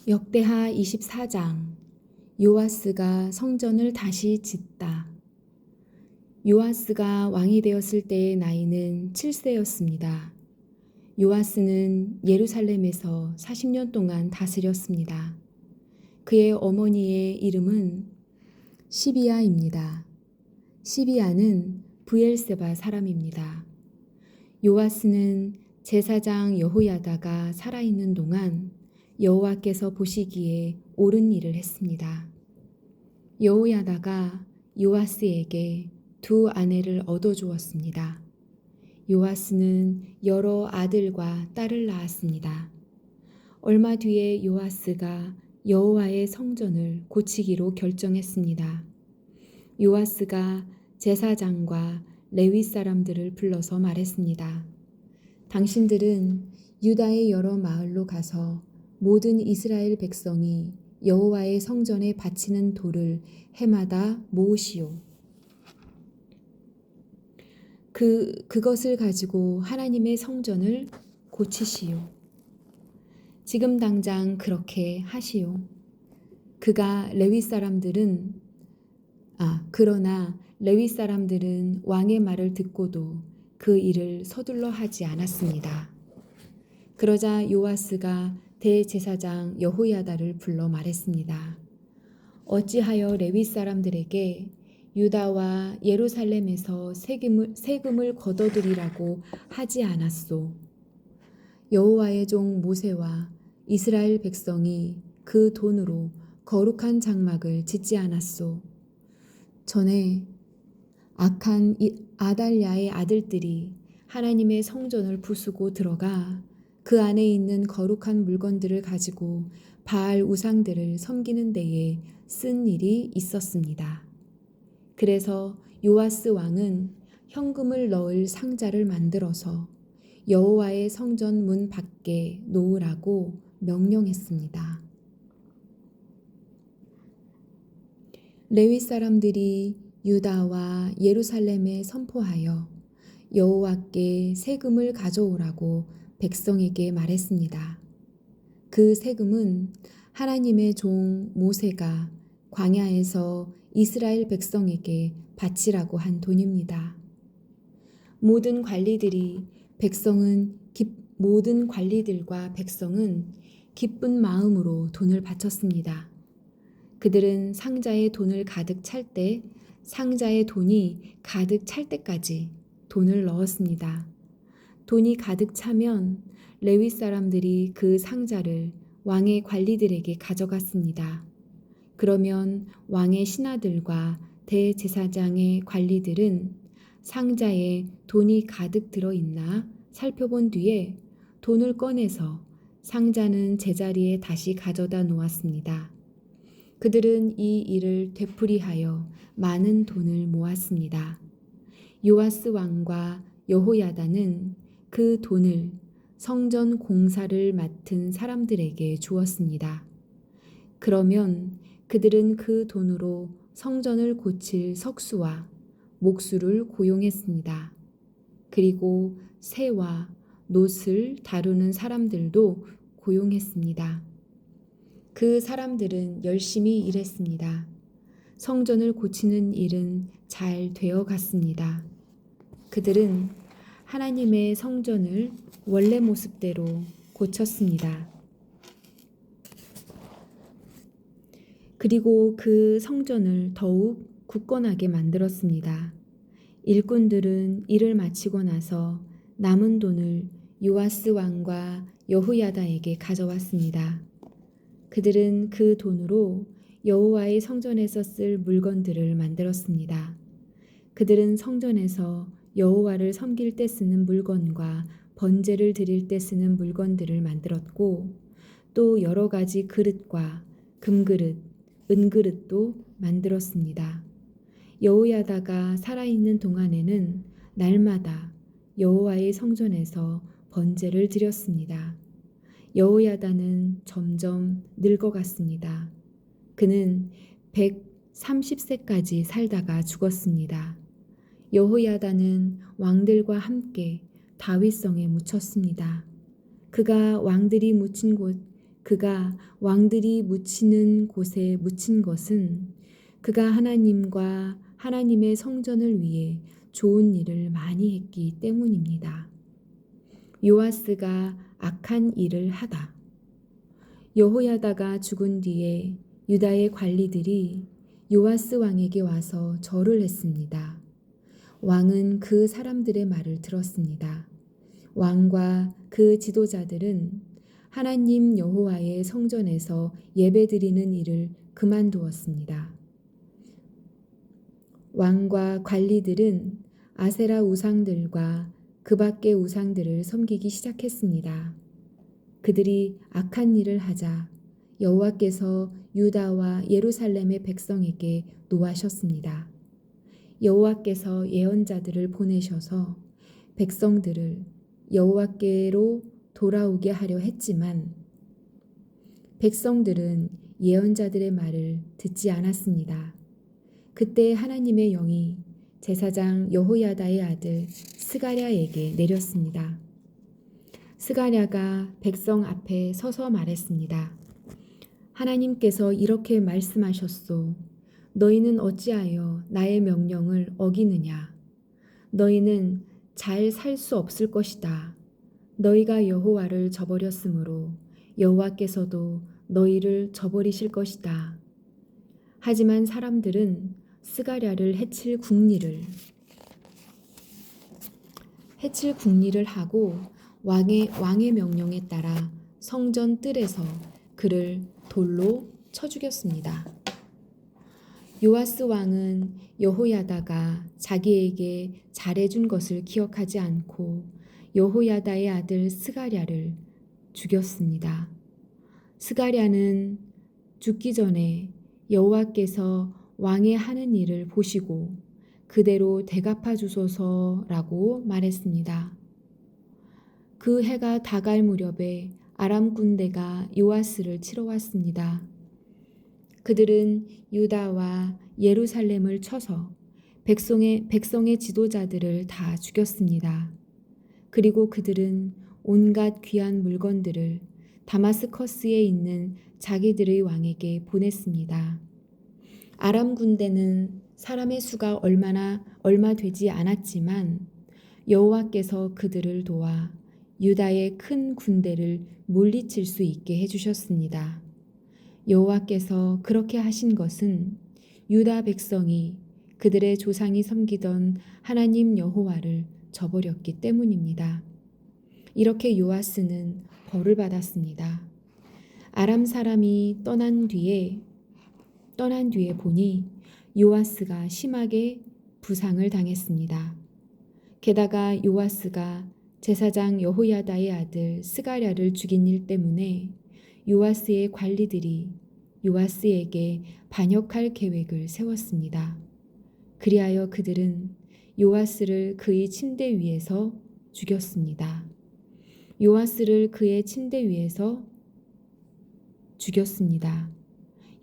역대하 24장. 요아스가 성전을 다시 짓다. 요아스가 왕이 되었을 때의 나이는 7세였습니다. 요아스는 예루살렘에서 40년 동안 다스렸습니다. 그의 어머니의 이름은 시비아입니다. 시비아는 브엘세바 사람입니다. 요아스는 제사장 여호야다가 살아있는 동안 여호와께서 보시기에 옳은 일을 했습니다. 여호야다가 요아스에게 두 아내를 얻어주었습니다. 요아스는 여러 아들과 딸을 낳았습니다. 얼마 뒤에 요아스가 여호와의 성전을 고치기로 결정했습니다. 요아스가 제사장과 레위 사람들을 불러서 말했습니다. 당신들은 유다의 여러 마을로 가서 모든 이스라엘 백성이 여호와의 성전에 바치는 돌을 해마다 모으시오. 그것을 가지고 하나님의 성전을 고치시오. 지금 당장 그렇게 하시오. 그러나 레위 사람들은 왕의 말을 듣고도 그 일을 서둘러 하지 않았습니다. 그러자 요아스가 대제사장 여호야다를 불러 말했습니다. 어찌하여 레위 사람들에게 유다와 예루살렘에서 세금을 걷어들이라고 하지 않았소? 여호와의 종 모세와 이스라엘 백성이 그 돈으로 거룩한 장막을 짓지 않았소? 전에 악한 아달랴의 아들들이 하나님의 성전을 부수고 들어가 그 안에 있는 거룩한 물건들을 가지고 바알 우상들을 섬기는 데에 쓴 일이 있었습니다. 그래서 요아스 왕은 현금을 넣을 상자를 만들어서 여호와의 성전 문 밖에 놓으라고 명령했습니다. 레위 사람들이 유다와 예루살렘에 선포하여 여호와께 세금을 가져오라고 백성에게 말했습니다. 그 세금은 하나님의 종 모세가 광야에서 이스라엘 백성에게 바치라고 한 돈입니다. 모든 관리들과 백성은 기쁜 마음으로 돈을 바쳤습니다. 그들은 상자에 돈을 가득 찰 때 상자에 돈이 가득 찰 때까지 돈을 넣었습니다. 돈이 가득 차면 레위 사람들이 그 상자를 왕의 관리들에게 가져갔습니다. 그러면 왕의 신하들과 대제사장의 관리들은 상자에 돈이 가득 들어있나 살펴본 뒤에 돈을 꺼내서 상자는 제자리에 다시 가져다 놓았습니다. 그들은 이 일을 되풀이하여 많은 돈을 모았습니다. 요아스 왕과 여호야다는 그 돈을 성전 공사를 맡은 사람들에게 주었습니다. 그러면 그들은 그 돈으로 성전을 고칠 석수와 목수를 고용했습니다. 그리고 새와 놋을 다루는 사람들도 고용했습니다. 그 사람들은 열심히 일했습니다. 성전을 고치는 일은 잘 되어 갔습니다. 그들은 하나님의 성전을 원래 모습대로 고쳤습니다. 그리고 그 성전을 더욱 굳건하게 만들었습니다. 일꾼들은 일을 마치고 나서 남은 돈을 요아스 왕과 여호야다에게 가져왔습니다. 그들은 그 돈으로 여호와의 성전에서 쓸 물건들을 만들었습니다. 그들은 성전에서 여호와를 섬길 때 쓰는 물건과 번제를 드릴 때 쓰는 물건들을 만들었고 또 여러 가지 그릇과 금그릇, 은그릇도 만들었습니다. 여호야다가 살아있는 동안에는 날마다 여호와의 성전에서 번제를 드렸습니다. 여호야다는 점점 늙어갔습니다. 그는 130세까지 살다가 죽었습니다. 여호야다는 왕들과 함께 다윗성에 묻혔습니다. 그가 왕들이 묻힌 곳 그가 왕들이 묻히는 곳에 묻힌 것은 그가 하나님과 하나님의 성전을 위해 좋은 일을 많이 했기 때문입니다. 요아스가 악한 일을 하다. 여호야다가 죽은 뒤에 유다의 관리들이 요아스 왕에게 와서 절을 했습니다. 왕은 그 사람들의 말을 들었습니다. 왕과 그 지도자들은 하나님 여호와의 성전에서 예배드리는 일을 그만두었습니다. 왕과 관리들은 아세라 우상들과 그 밖의 우상들을 섬기기 시작했습니다. 그들이 악한 일을 하자 여호와께서 유다와 예루살렘의 백성에게 노하셨습니다. 여호와께서 예언자들을 보내셔서 백성들을 여호와께로 돌아오게 하려 했지만 백성들은 예언자들의 말을 듣지 않았습니다. 그때 하나님의 영이 제사장 여호야다의 아들 스가랴에게 내렸습니다. 스가랴가 백성 앞에 서서 말했습니다. 하나님께서 이렇게 말씀하셨소. 너희는 어찌하여 나의 명령을 어기느냐? 너희는 잘 살 수 없을 것이다. 너희가 여호와를 저버렸으므로 여호와께서도 너희를 저버리실 것이다. 하지만 사람들은 스가랴를 해칠 궁리를 하고 왕의 명령에 따라 성전 뜰에서 그를 돌로 쳐 죽였습니다. 요아스 왕은 여호야다가 자기에게 잘해준 것을 기억하지 않고 여호야다의 아들 스가랴를 죽였습니다. 스가랴는 죽기 전에 여호와께서 왕의 하는 일을 보시고 그대로 대갚아 주소서라고 말했습니다. 그 해가 다갈 무렵에 아람 군대가 요아스를 치러 왔습니다. 그들은 유다와 예루살렘을 쳐서 백성의 지도자들을 다 죽였습니다. 그리고 그들은 온갖 귀한 물건들을 다마스커스에 있는 자기들의 왕에게 보냈습니다. 아람 군대는 사람의 수가 얼마 되지 않았지만 여호와께서 그들을 도와 유다의 큰 군대를 물리칠 수 있게 해주셨습니다. 여호와께서 그렇게 하신 것은 유다 백성이 그들의 조상이 섬기던 하나님 여호와를 저버렸기 때문입니다. 이렇게 요아스는 벌을 받았습니다. 아람 사람이 떠난 뒤에 보니 요아스가 심하게 부상을 당했습니다. 게다가 요아스가 제사장 여호야다의 아들 스가랴를 죽인 일 때문에 요아스의 관리들이 요아스에게 반역할 계획을 세웠습니다. 그리하여 그들은 요아스를 그의 침대 위에서 죽였습니다. 요아스를 그의 침대 위에서 죽였습니다.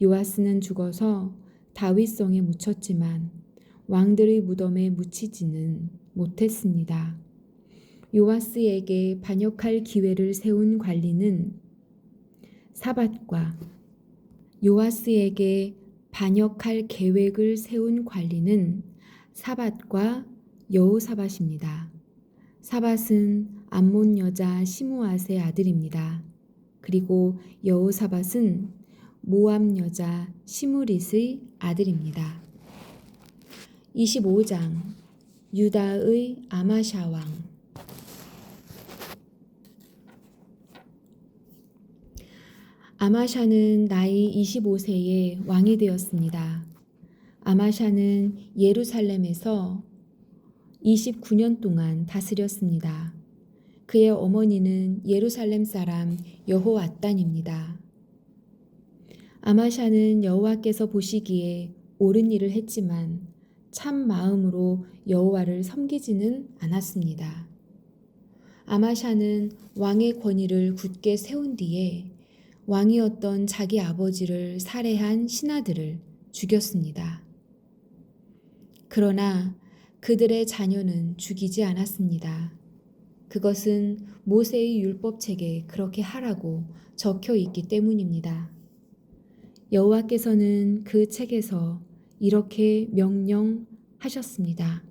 요아스는 죽어서 다윗성에 묻혔지만 왕들의 무덤에 묻히지는 못했습니다. 요아스에게 반역할 기회를 세운 관리는 요아스에게 반역할 계획을 세운 관리는 사밧과 여호사밧입니다. 사밧은 암몬 여자 시므앗의 아들입니다. 그리고 여호사밧은 모압 여자 시므릿의 아들입니다. 25장 유다의 아마샤 왕. 아마샤는 나이 25세에 왕이 되었습니다. 아마샤는 예루살렘에서 29년 동안 다스렸습니다. 그의 어머니는 예루살렘 사람 여호앗단입니다. 아마샤는 여호와께서 보시기에 옳은 일을 했지만 참 마음으로 여호와를 섬기지는 않았습니다. 아마샤는 왕의 권위를 굳게 세운 뒤에 왕이었던 자기 아버지를 살해한 신하들을 죽였습니다. 그러나 그들의 자녀는 죽이지 않았습니다. 그것은 모세의 율법책에 그렇게 하라고 적혀 있기 때문입니다. 여호와께서는 그 책에서 이렇게 명령하셨습니다.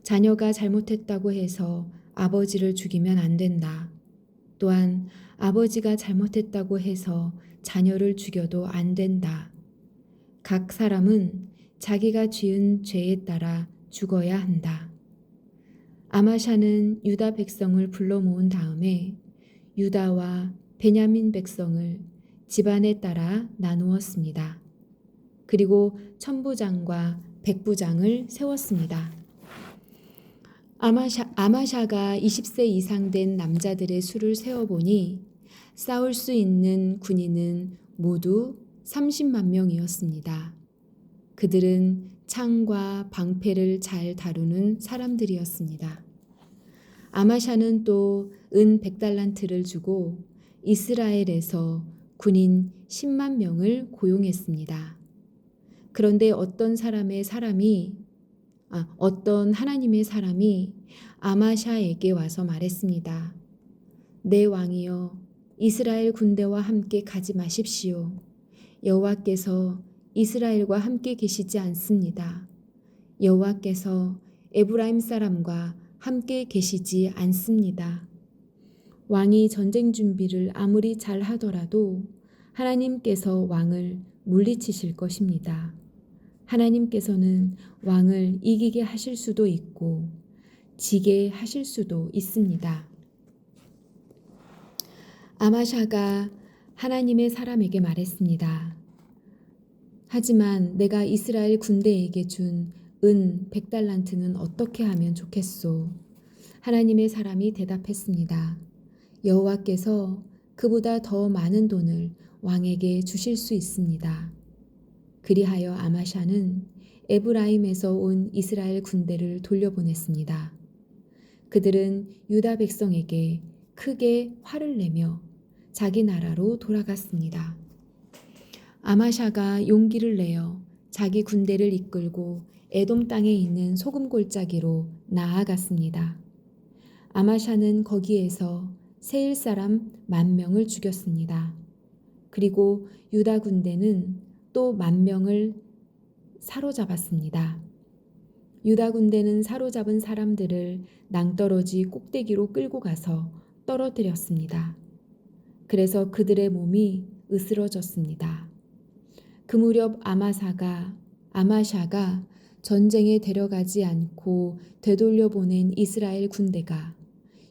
자녀가 잘못했다고 해서 아버지를 죽이면 안 된다. 또한 아버지가 잘못했다고 해서 자녀를 죽여도 안 된다. 각 사람은 자기가 지은 죄에 따라 죽어야 한다. 아마샤는 유다 백성을 불러 모은 다음에 유다와 베냐민 백성을 집안에 따라 나누었습니다. 그리고 천부장과 백부장을 세웠습니다. 아마샤가 20세 이상 된 남자들의 수를 세어보니 싸울 수 있는 군인은 모두 30만 명이었습니다. 그들은 창과 방패를 잘 다루는 사람들이었습니다. 아마샤는 또 은 100달란트를 주고 이스라엘에서 군인 10만 명을 고용했습니다. 그런데 어떤 하나님의 사람이 아마샤에게 와서 말했습니다. 내 왕이여, 이스라엘 군대와 함께 가지 마십시오. 여호와께서 이스라엘과 함께 계시지 않습니다. 여호와께서 에브라임 사람과 함께 계시지 않습니다. 왕이 전쟁 준비를 아무리 잘 하더라도 하나님께서 왕을 물리치실 것입니다. 하나님께서는 왕을 이기게 하실 수도 있고 지게 하실 수도 있습니다. 아마샤가 하나님의 사람에게 말했습니다. 하지만 내가 이스라엘 군대에게 준 은 100달란트는 어떻게 하면 좋겠소? 하나님의 사람이 대답했습니다. 여호와께서 그보다 더 많은 돈을 왕에게 주실 수 있습니다. 그리하여 아마샤는 에브라임에서 온 이스라엘 군대를 돌려보냈습니다. 그들은 유다 백성에게 크게 화를 내며 자기 나라로 돌아갔습니다. 아마샤가 용기를 내어 자기 군대를 이끌고 에돔 땅에 있는 소금 골짜기로 나아갔습니다. 아마샤는 거기에서 세일 사람 10,000명을 죽였습니다. 그리고 유다 군대는 또 10,000명을 사로잡았습니다. 유다 군대는 사로잡은 사람들을 낭떠러지 꼭대기로 끌고 가서 떨어뜨렸습니다. 그래서 그들의 몸이 으스러졌습니다. 그 무렵 아마샤가 전쟁에 데려가지 않고 되돌려 보낸 이스라엘 군대가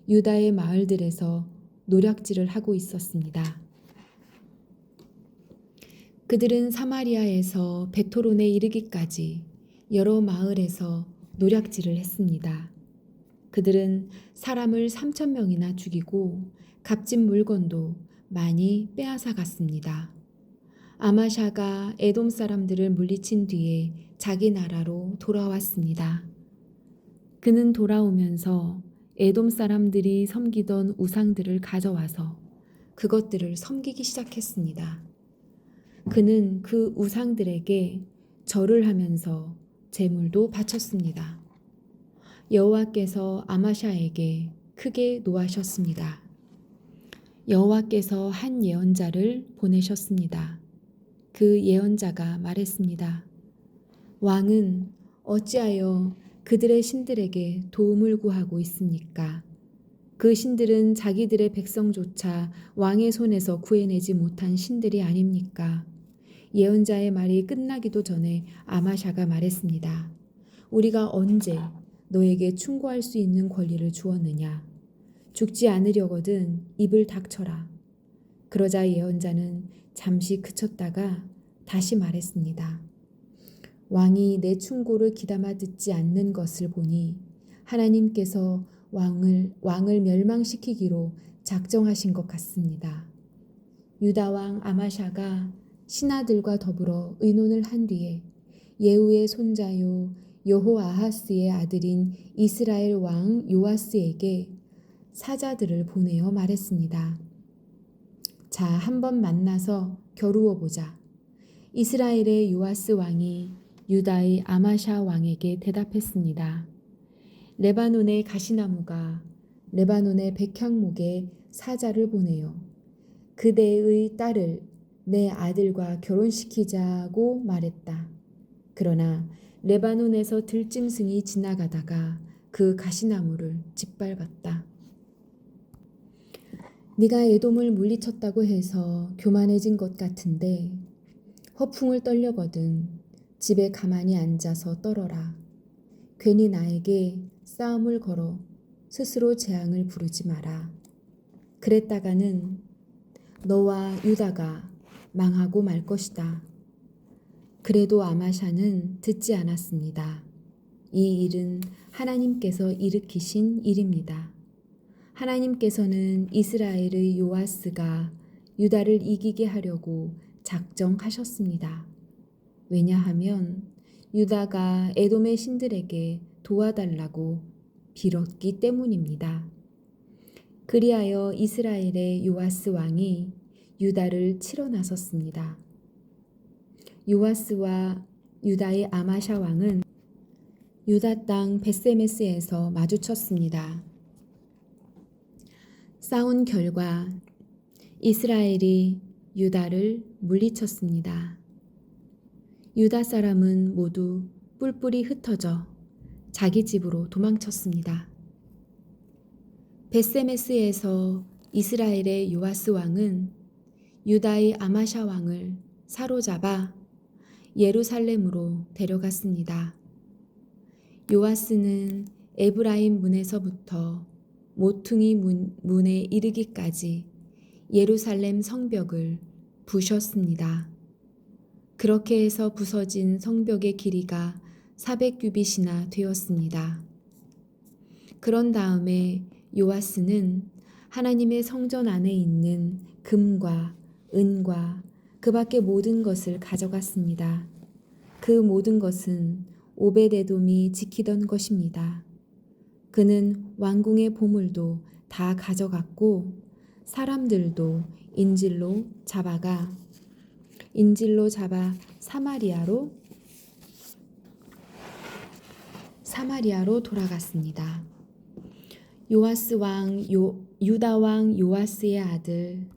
유다의 마을들에서 노략질을 하고 있었습니다. 그들은 사마리아에서 베토론에 이르기까지 여러 마을에서 노략질을 했습니다. 그들은 사람을 3,000명이나 죽이고 값진 물건도 많이 빼앗아 갔습니다. 아마샤가 에돔 사람들을 물리친 뒤에 자기 나라로 돌아왔습니다. 그는 돌아오면서 에돔 사람들이 섬기던 우상들을 가져와서 그것들을 섬기기 시작했습니다. 그는 그 우상들에게 절을 하면서 제물도 바쳤습니다. 여호와께서 아마샤에게 크게 노하셨습니다. 여호와께서 한 예언자를 보내셨습니다. 그 예언자가 말했습니다. 왕은 어찌하여 그들의 신들에게 도움을 구하고 있습니까? 그 신들은 자기들의 백성조차 왕의 손에서 구해내지 못한 신들이 아닙니까? 예언자의 말이 끝나기도 전에 아마샤가 말했습니다. 우리가 언제 너에게 충고할 수 있는 권리를 주었느냐? 죽지 않으려거든 입을 닥쳐라. 그러자 예언자는 잠시 그쳤다가 다시 말했습니다. 왕이 내 충고를 귀담아 듣지 않는 것을 보니 하나님께서 왕을 멸망시키기로 작정하신 것 같습니다. 유다 왕 아마샤가 신하들과 더불어 의논을 한 뒤에 예후의 손자요 여호아하스의 아들인 이스라엘 왕 요아스에게 사자들을 보내어 말했습니다. 자, 한번 만나서 겨루어 보자. 이스라엘의 요아스 왕이 유다의 아마샤 왕에게 대답했습니다. 레바논의 가시나무가 레바논의 백향목에 사자를 보내요. 그대의 딸을 내 아들과 결혼시키자고 말했다. 그러나 레바논에서 들짐승이 지나가다가 그 가시나무를 짓밟았다. 네가 에돔을 물리쳤다고 해서 교만해진 것 같은데 허풍을 떨려거든 집에 가만히 앉아서 떨어라. 괜히 나에게 싸움을 걸어 스스로 재앙을 부르지 마라. 그랬다가는 너와 유다가 망하고 말 것이다. 그래도 아마샤는 듣지 않았습니다. 이 일은 하나님께서 일으키신 일입니다. 하나님께서는 이스라엘의 요아스가 유다를 이기게 하려고 작정하셨습니다. 왜냐하면 유다가 에돔의 신들에게 도와달라고 빌었기 때문입니다. 그리하여 이스라엘의 요아스 왕이 유다를 치러 나섰습니다. 요아스와 유다의 아마샤 왕은 유다 땅 벳세메스에서 마주쳤습니다. 싸운 결과 이스라엘이 유다를 물리쳤습니다. 유다 사람은 모두 뿔뿔이 흩어져 자기 집으로 도망쳤습니다. 벳세메스에서 이스라엘의 요아스 왕은 유다의 아마샤 왕을 사로잡아 예루살렘으로 데려갔습니다. 요아스는 에브라임 문에서부터 모퉁이 문에 이르기까지 예루살렘 성벽을 부셨습니다. 그렇게 해서 부서진 성벽의 길이가 400규빗이나 되었습니다. 그런 다음에 요아스는 하나님의 성전 안에 있는 금과 은과 그 밖의 모든 것을 가져갔습니다. 그 모든 것은 오벳에돔이 지키던 것입니다. 그는 왕궁의 보물도 다 가져갔고 사람들도 인질로 잡아 사마리아로 돌아갔습니다. 요아스 왕 유다 왕 요아스의 아들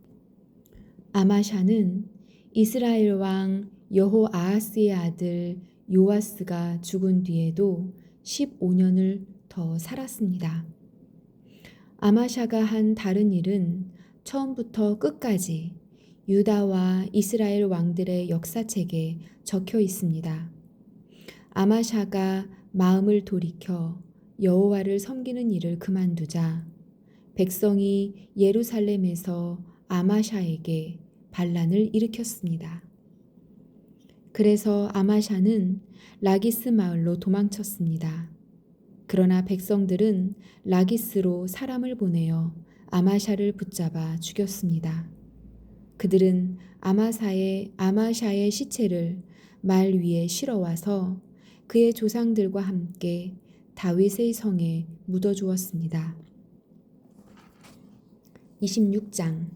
아마샤는 이스라엘 왕 여호아하스의 아들 요아스가 죽은 뒤에도 15년을 더 살았습니다. 아마샤가 한 다른 일은 처음부터 끝까지 유다와 이스라엘 왕들의 역사책에 적혀 있습니다. 아마샤가 마음을 돌이켜 여호와를 섬기는 일을 그만두자 백성이 예루살렘에서 아마샤에게 반란을 일으켰습니다. 그래서 아마샤는 라기스 마을로 도망쳤습니다. 그러나 백성들은 라기스로 사람을 보내어 아마샤를 붙잡아 죽였습니다. 그들은 아마샤의 시체를 말 위에 실어와서 그의 조상들과 함께 다윗의 성에 묻어주었습니다. 26장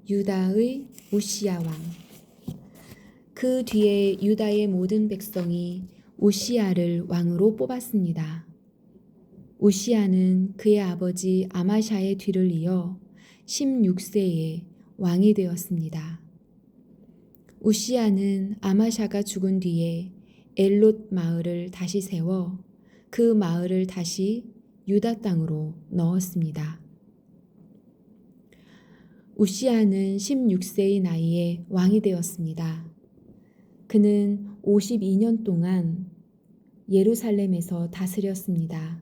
유다의 우시야 왕. 그 뒤에 유다의 모든 백성이 우시야를 왕으로 뽑았습니다. 우시야는 그의 아버지 아마샤의 뒤를 이어 16세에 왕이 되었습니다. 우시야는 아마샤가 죽은 뒤에 엘롯 마을을 다시 세워 그 마을을 다시 유다 땅으로 넣었습니다. 우시야는 16세의 나이에 왕이 되었습니다. 그는 52년 동안 예루살렘에서 다스렸습니다.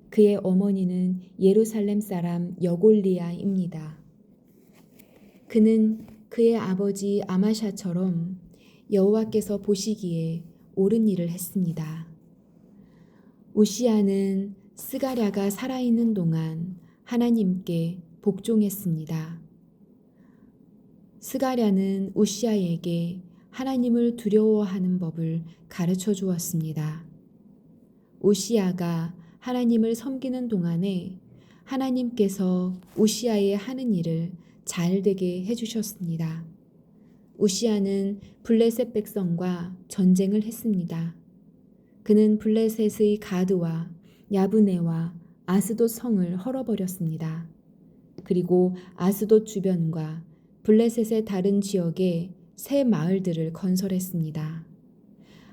그의 어머니는 예루살렘 사람 여골리아입니다. 그는 그의 아버지 아마샤처럼 여호와께서 보시기에 옳은 일을 했습니다. 우시야는 스가랴가 살아있는 동안 하나님께 복종했습니다. 스가랴는 우시야에게 하나님을 두려워하는 법을 가르쳐 주었습니다. 우시야가 하나님을 섬기는 동안에 하나님께서 우시야의 하는 일을 잘 되게 해주셨습니다. 우시야는 블레셋 백성과 전쟁을 했습니다. 그는 블레셋의 가드와 야브네와 아스돗 성을 헐어버렸습니다. 그리고 아스돗 주변과 블레셋의 다른 지역에 새 마을들을 건설했습니다.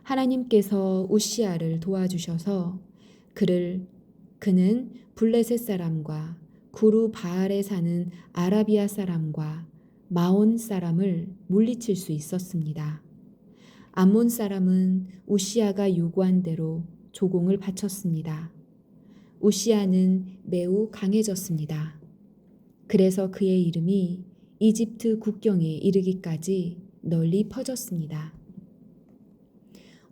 하나님께서 우시아를 도와주셔서 그는 블레셋 사람과 구루 바알에 사는 아라비아 사람과 마온 사람을 물리칠 수 있었습니다. 암몬 사람은 우시아가 요구한 대로 조공을 바쳤습니다. 우시아는 매우 강해졌습니다. 그래서 그의 이름이 이집트 국경에 이르기까지 널리 퍼졌습니다.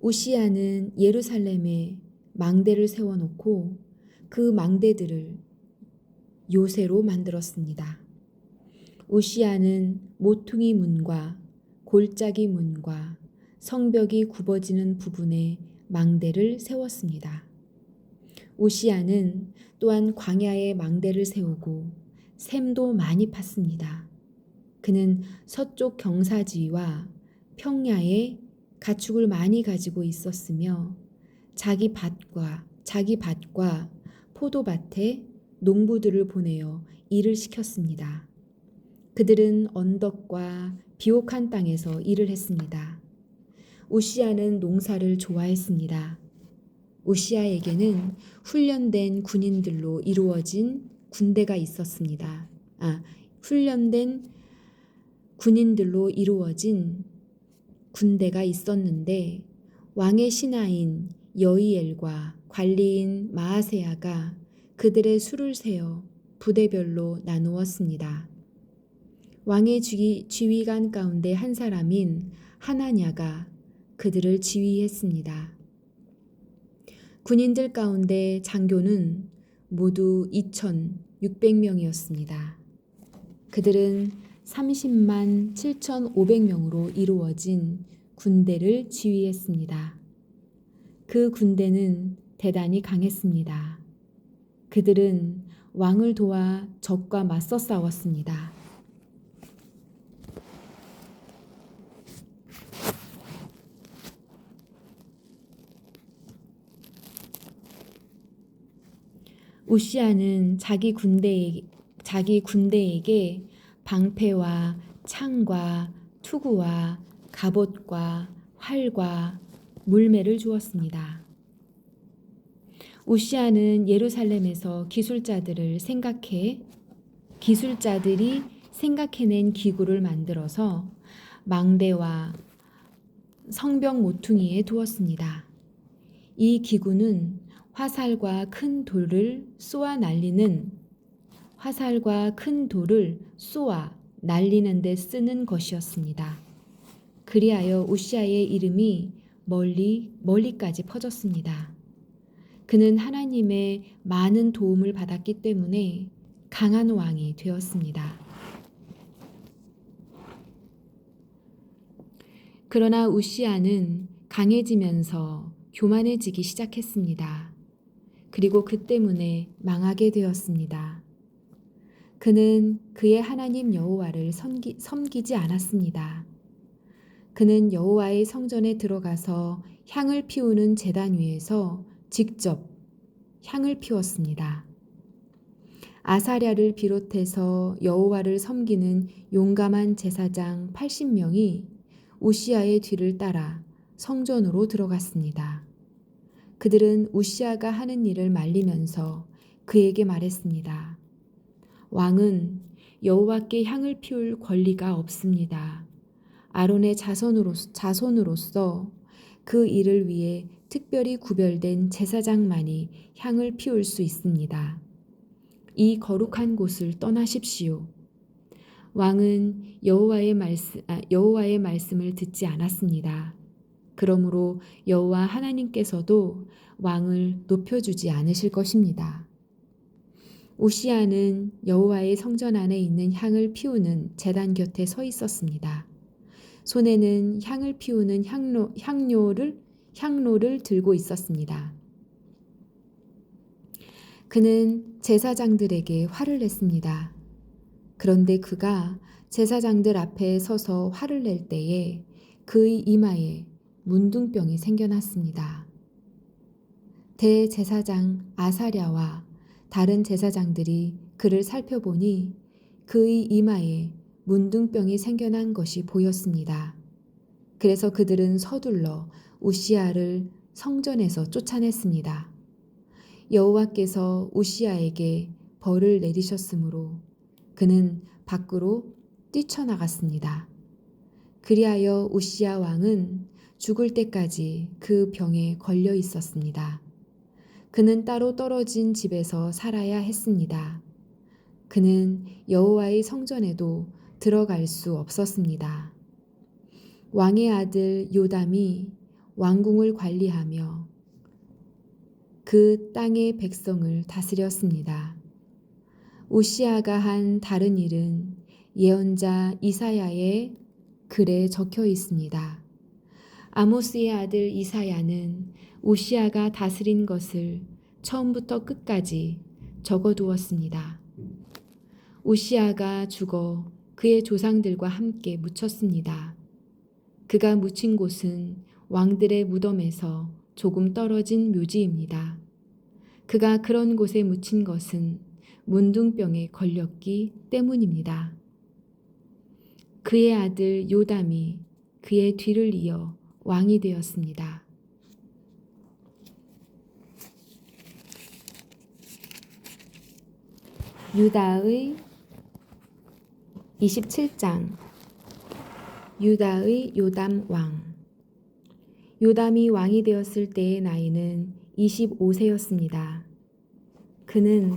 우시아는 예루살렘에 망대를 세워놓고 그 망대들을 요새로 만들었습니다. 우시아는 모퉁이 문과 골짜기 문과 성벽이 굽어지는 부분에 망대를 세웠습니다. 우시아는 또한 광야에 망대를 세우고 샘도 많이 팠습니다. 그는 서쪽 경사지와 평야에 가축을 많이 가지고 있었으며 자기 밭과 포도밭에 농부들을 보내어 일을 시켰습니다. 그들은 언덕과 비옥한 땅에서 일을 했습니다. 우시아는 농사를 좋아했습니다. 우시아에게는 훈련된 군인들로 이루어진 군대가 있었습니다. 훈련된 군인들로 이루어진 군대가 있었는데 왕의 신하인 여이엘과 관리인 마아세야가 그들의 수를 세어 부대별로 나누었습니다. 왕의 지휘관 가운데 한 사람인 하나냐가 그들을 지휘했습니다. 군인들 가운데 장교는 모두 2,600명이었습니다. 그들은 30만 7,500명으로 이루어진 군대를 지휘했습니다. 그 군대는 대단히 강했습니다. 그들은 왕을 도와 적과 맞서 싸웠습니다. 우시아는 자기 군대에게 방패와 창과 투구와 갑옷과 활과 물매를 주었습니다. 우시아는 예루살렘에서 기술자들이 생각해낸 기구를 만들어서 망대와 성벽 모퉁이에 두었습니다. 이 기구는 화살과 큰 돌을 쏘아 날리는 데 쓰는 것이었습니다. 그리하여 우시아의 이름이 멀리까지 퍼졌습니다. 그는 하나님의 많은 도움을 받았기 때문에 강한 왕이 되었습니다. 그러나 우시아는 강해지면서 교만해지기 시작했습니다. 그리고 그 때문에 망하게 되었습니다. 그는 그의 하나님 여호와를 섬기지 않았습니다. 그는 여호와의 성전에 들어가서 향을 피우는 제단 위에서 직접 향을 피웠습니다. 아사랴를 비롯해서 여호와를 섬기는 용감한 제사장 80명이 우시아의 뒤를 따라 성전으로 들어갔습니다. 그들은 우시아가 하는 일을 말리면서 그에게 말했습니다. 왕은 여호와께 향을 피울 권리가 없습니다. 아론의 자손으로서 그 일을 위해 특별히 구별된 제사장만이 향을 피울 수 있습니다. 이 거룩한 곳을 떠나십시오. 왕은 여호와의 말씀을 듣지 않았습니다. 그러므로 여호와 하나님께서도 왕을 높여주지 않으실 것입니다. 우시아는 여호와의 성전 안에 있는 향을 피우는 제단 곁에 서 있었습니다. 손에는 향을 피우는 향로를 들고 있었습니다. 그는 제사장들에게 화를 냈습니다. 그런데 그가 제사장들 앞에 서서 화를 낼 때에 그의 이마에 문둥병이 생겨났습니다. 대제사장 아사랴와 다른 제사장들이 그를 살펴보니 그의 이마에 문둥병이 생겨난 것이 보였습니다. 그래서 그들은 서둘러 우시야를 성전에서 쫓아냈습니다. 여호와께서 우시야에게 벌을 내리셨으므로 그는 밖으로 뛰쳐나갔습니다. 그리하여 우시야 왕은 죽을 때까지 그 병에 걸려 있었습니다. 그는 따로 떨어진 집에서 살아야 했습니다. 그는 여호와의 성전에도 들어갈 수 없었습니다. 왕의 아들 요담이 왕궁을 관리하며 그 땅의 백성을 다스렸습니다. 우시야가 한 다른 일은 예언자 이사야의 글에 적혀 있습니다. 아모스의 아들 이사야는 우시야가 다스린 것을 처음부터 끝까지 적어두었습니다. 우시야가 죽어 그의 조상들과 함께 묻혔습니다. 그가 묻힌 곳은 왕들의 무덤에서 조금 떨어진 묘지입니다. 그가 그런 곳에 묻힌 것은 문둥병에 걸렸기 때문입니다. 그의 아들 요담이 그의 뒤를 이어 왕이 되었습니다. 유다의 27장 유다의 요담 왕. 요담이 왕이 되었을 때의 나이는 25세였습니다. 그는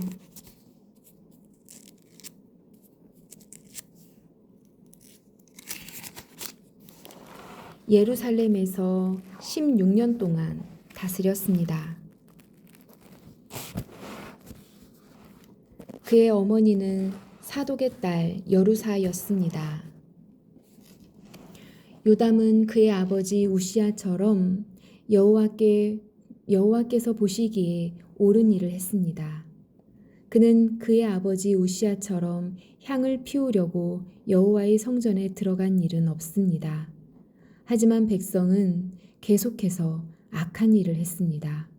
예루살렘에서 16년 동안 다스렸습니다. 그의 어머니는 사독의 딸 여루사였습니다. 요담은 그의 아버지 우시야처럼 여호와께서 보시기에 옳은 일을 했습니다. 그는 그의 아버지 우시야처럼 향을 피우려고 여호와의 성전에 들어간 일은 없습니다. 하지만 백성은 계속해서 악한 일을 했습니다.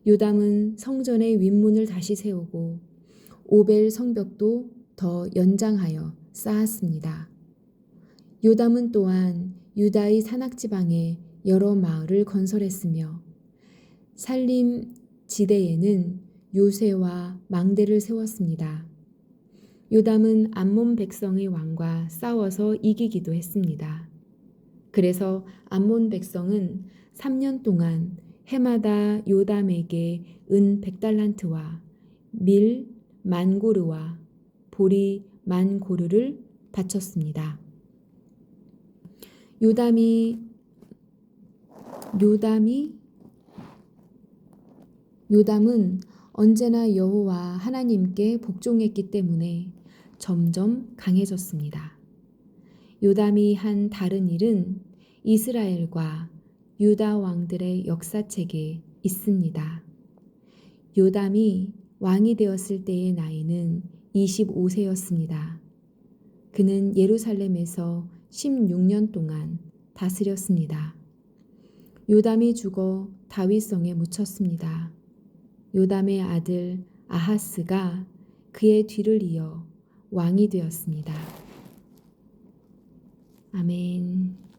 요담은 성전의 윗문을 다시 세우고 오벨 성벽도 더 연장하여 쌓았습니다. 요담은 또한 유다의 산악지방에 여러 마을을 건설했으며 살림 지대에는 요새와 망대를 세웠습니다. 요담은 암몬 백성의 왕과 싸워서 이기기도 했습니다. 그래서 암몬 백성은 3년 동안 해마다 요담에게 은 100달란트와 밀 10,000고르와 보리 10,000고르를 바쳤습니다. 요담은 언제나 여호와 하나님께 복종했기 때문에 점점 강해졌습니다. 요담이 한 다른 일은 이스라엘과 유다 왕들의 역사책에 있습니다. 요담이 왕이 되었을 때의 나이는 25세였습니다. 그는 예루살렘에서 16년 동안 다스렸습니다. 요담이 죽어 다윗성에 묻혔습니다. 요담의 아들 아하스가 그의 뒤를 이어 왕이 되었습니다. 아멘.